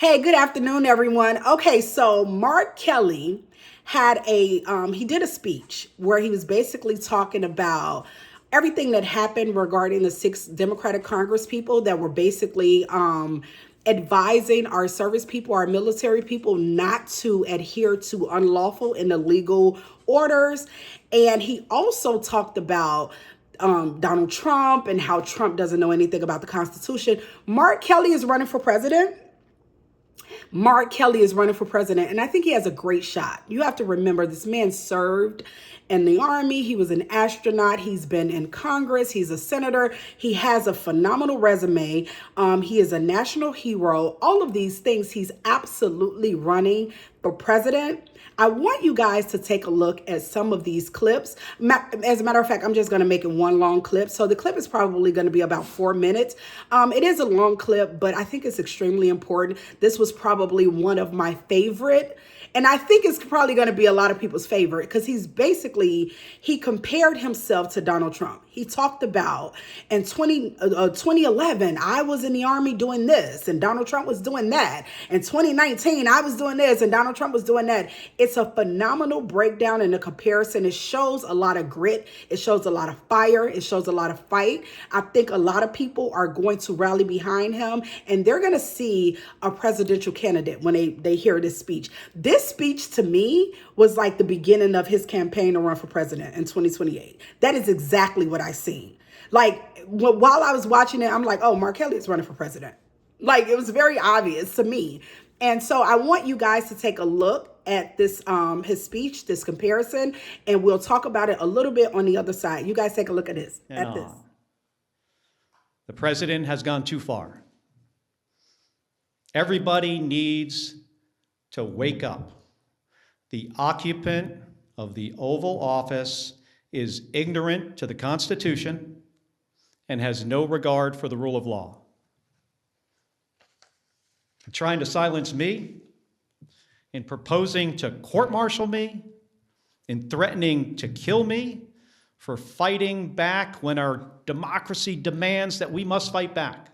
Hey, good afternoon, everyone. Okay, so Mark Kelly had he did a speech where he was basically talking about everything that happened regarding the six Democratic Congress people that were basically advising our service people, our military people, not to adhere to unlawful and illegal orders. And he also talked about Donald Trump and how Trump doesn't know anything about the Constitution. Mark Kelly is running for president. Mark Kelly is running for president, and I think he has a great shot. You have to remember this man served in the Army, he was an astronaut, he's been in Congress, he's a senator, he has a phenomenal resume. He is a national hero. All of these things, he's absolutely running for president. I want you guys to take a look at some of these clips. As a matter of fact, I'm just going to make it one long clip. So the clip is probably going to be about 4 minutes. It is a long clip, but I think it's extremely important. This was probably one of my favorite. And I think it's probably going to be a lot of people's favorite because he compared himself to Donald Trump. He talked about in 2011, I was in the Army doing this and Donald Trump was doing that. In 2019, I was doing this and Donald Trump was doing that. It's a phenomenal breakdown and a comparison. It shows a lot of grit. It shows a lot of fire. It shows a lot of fight. I think a lot of people are going to rally behind him and they're going to see a presidential candidate when they hear this speech. This speech to me was like the beginning of his campaign to run for president in 2028. That is exactly what I seen. Like while I was watching it, I'm like, oh, Mark Kelly is running for president. Like it was very obvious to me. And so I want you guys to take a look at this his speech, this comparison, and we'll talk about it a little bit on the other side. You guys take a look at this. The president has gone too far. Everybody needs to wake up. The occupant of the Oval Office is ignorant to the Constitution and has no regard for the rule of law. Trying to silence me, in proposing to court-martial me, in threatening to kill me for fighting back when our democracy demands that we must fight back.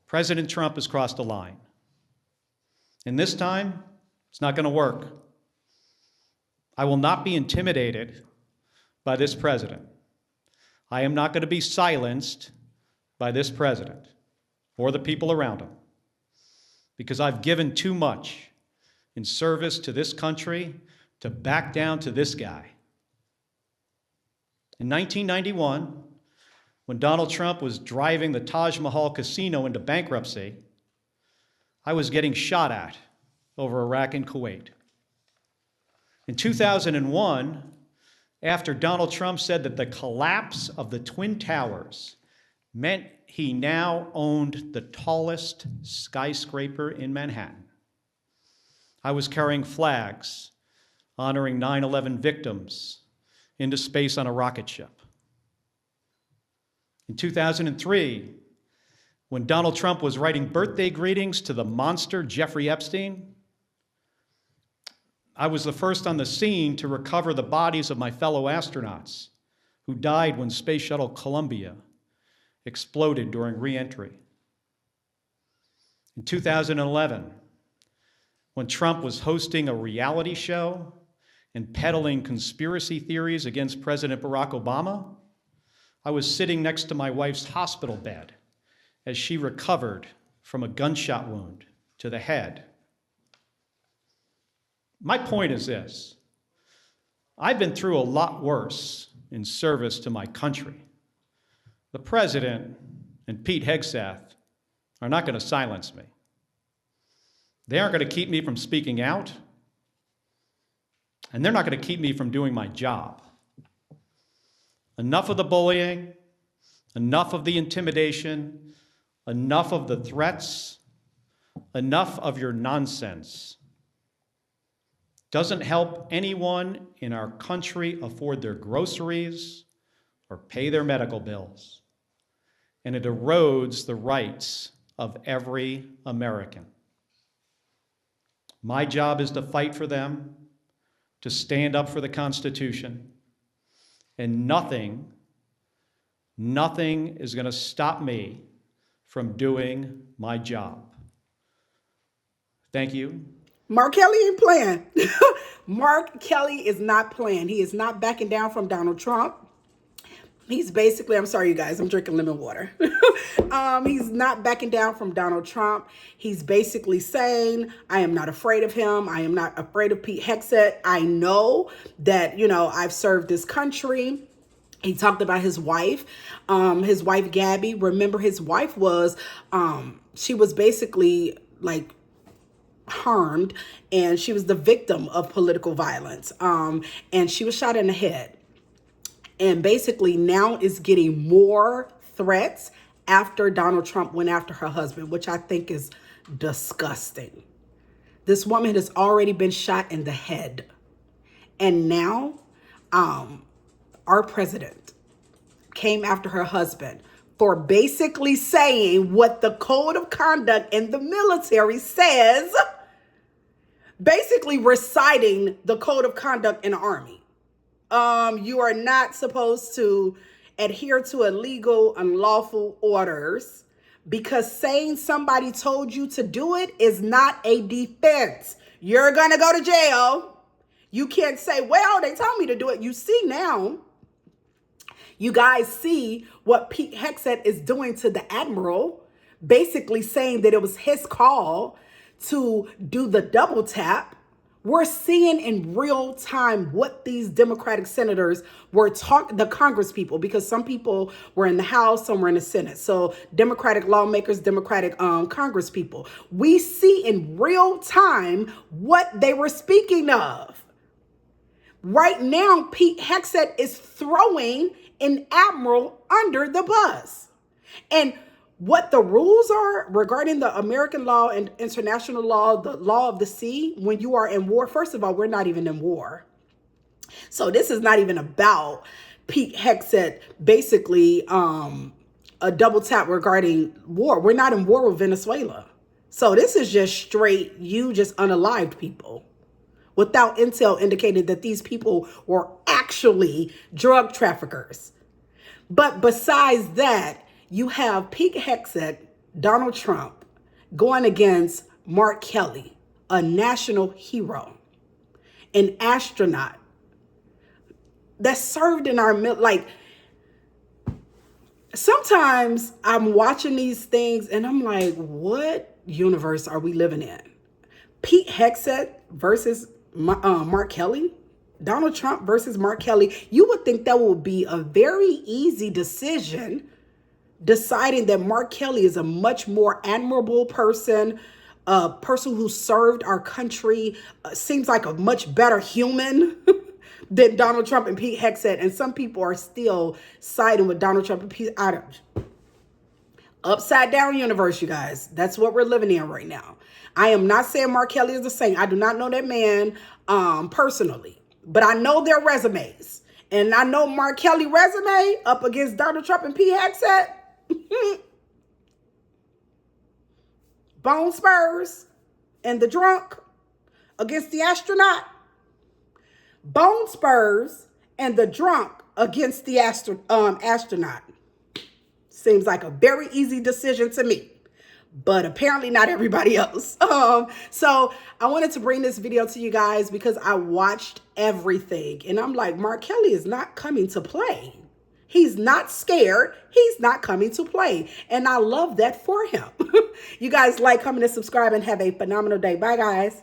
President Trump has crossed a line. And this time, it's not going to work. I will not be intimidated by this president. I am not going to be silenced by this president or the people around him because I've given too much in service to this country to back down to this guy. In 1991, when Donald Trump was driving the Taj Mahal casino into bankruptcy, I was getting shot at over Iraq and Kuwait. In 2001, after Donald Trump said that the collapse of the Twin Towers meant he now owned the tallest skyscraper in Manhattan, I was carrying flags honoring 9/11 victims into space on a rocket ship. In 2003, when Donald Trump was writing birthday greetings to the monster Jeffrey Epstein, I was the first on the scene to recover the bodies of my fellow astronauts who died when Space Shuttle Columbia exploded during re-entry. In 2011, when Trump was hosting a reality show and peddling conspiracy theories against President Barack Obama, I was sitting next to my wife's hospital bed as she recovered from a gunshot wound to the head. My point is this: I've been through a lot worse in service to my country. The president and Pete Hegseth are not going to silence me. They aren't going to keep me from speaking out, and they're not going to keep me from doing my job. Enough of the bullying, enough of the intimidation, enough of the threats, enough of your nonsense. Doesn't help anyone in our country afford their groceries or pay their medical bills. And it erodes the rights of every American. My job is to fight for them, to stand up for the Constitution, and nothing is going to stop me from doing my job. Thank you. Mark Kelly ain't playing. Mark Kelly is not playing. He is not backing down from Donald Trump. He's basically, I'm sorry, you guys, I'm drinking lemon water. He's not backing down from Donald Trump. He's basically saying, I am not afraid of him. I am not afraid of Pete Hegseth. I know that, I've served this country. He talked about his wife Gabby. Remember, his wife was, she was basically like harmed, and she was the victim of political violence. And she was shot in the head. And basically now is getting more threats after Donald Trump went after her husband, which I think is disgusting. This woman has already been shot in the head. And now our president came after her husband for basically saying what the code of conduct in the military says, basically reciting the code of conduct in the army. You are not supposed to adhere to illegal, unlawful orders, because saying somebody told you to do it is not a defense. You're going to go to jail. You can't say, well, they told me to do it. You see now, you guys see what Pete Hegseth is doing to the admiral, basically saying that it was his call to do the double tap. We're seeing in real time what these Democratic senators were talking, the Congress people, because some people were in the House, some were in the Senate. So Democratic lawmakers, Democratic Congress people. We see in real time what they were speaking of. Right now, Pete Hegseth is throwing an admiral under the bus. And what the rules are regarding the American law and international law, the law of the sea, when you are in war, first of all, we're not even in war. So this is not even about Pete Hegseth, basically a double tap regarding war. We're not in war with Venezuela. So this is just straight, you just unalived people without intel indicating that these people were actually drug traffickers. But besides that, you have Pete Hegseth, Donald Trump, going against Mark Kelly, a national hero, an astronaut that served in our like. Sometimes I'm watching these things and I'm like, what universe are we living in? Pete Hegseth versus Mark Kelly, Donald Trump versus Mark Kelly. You would think that would be a very easy decision, deciding that Mark Kelly is a much more admirable person, a person who served our country, seems like a much better human than Donald Trump and Pete Hegseth. And some people are still siding with Donald Trump and Pete. Upside down universe, you guys. That's what we're living in right now. I am not saying Mark Kelly is the same. I do not know that man personally, but I know their resumes. And I know Mark Kelly's resume up against Donald Trump and Pete Hegseth. Bone Spurs and the drunk against the astronaut. Bone Spurs and the drunk against the astronaut. Seems like a very easy decision to me, but apparently not everybody else. So I wanted to bring this video to you guys because I watched everything and I'm like, Mark Kelly is not coming to play. He's not scared. He's not coming to play. And I love that for him. You guys like, comment, and subscribe, and have a phenomenal day. Bye, guys.